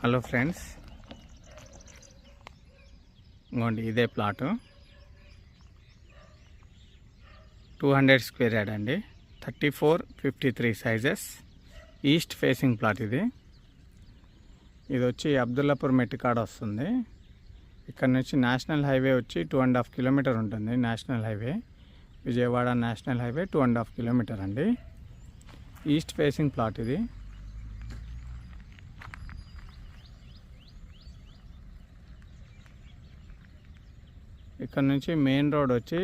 Hello friends, ఇంకోండి ఇదే plot 200 square yard అండి. 34-53 సైజెస్. ఈస్ట్ ఫేసింగ్ ప్లాట్ ఇది. ఇది వచ్చి అబ్దుల్లాపూర్ మెట్టికాడ వస్తుంది. ఇక్కడ నుంచి నేషనల్ హైవే వచ్చి 2.5 కిలోమీటర్ ఉంటుంది. National highway, Vijayawada national highway 2.5 kilometre అండి. ఈస్ట్ ఫేసింగ్ ప్లాట్ ఇది. ఇక్కడ నుంచి మెయిన్ రోడ్ వచ్చి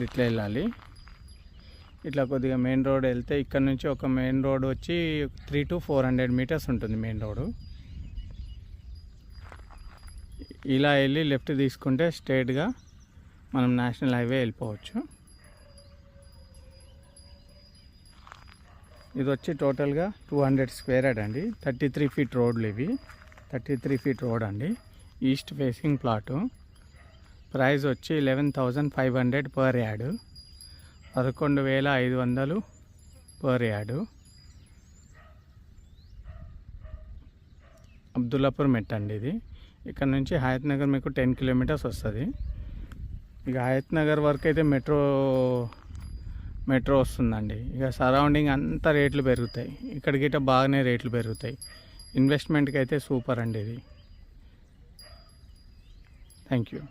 ఇట్లా వెళ్ళాలి. ఇట్లా కొద్దిగా మెయిన్ రోడ్ వెళ్తే ఇక్కడ నుంచి ఒక మెయిన్ రోడ్ వచ్చి 300 to 400 మీటర్స్ ఉంటుంది మెయిన్ రోడ్. ఇలా వెళ్ళి లెఫ్ట్ తీసుకుంటే స్ట్రైట్గా మనం నేషనల్ హైవే వెళ్ళిపోవచ్చు. ఇది వచ్చి టోటల్గా 200 స్క్వేర్ యార్డ్ అండి. 33 ఫీట్ రోడ్లు ఇవి. 33 ఫీట్ రోడ్ అండి. East facing plot. ప్రైస్ వచ్చి 11,500 per yard. 11,500 per yard. Abdullapur Met అండి ఇది. ఇక్కడ నుంచి హయత్ నగర్ మీకు 10 కిలోమీటర్స్ వస్తుంది. ఇక హయత్ నగర్ వరకు అయితే మెట్రో వస్తుందండి. ఇక సరౌండింగ్ అంతా రేట్లు పెరుగుతాయి. ఇక్కడికి బాగానే రేట్లు పెరుగుతాయి. ఇన్వెస్ట్మెంట్కి అయితే సూపర్ అండి ఇది. Thank you.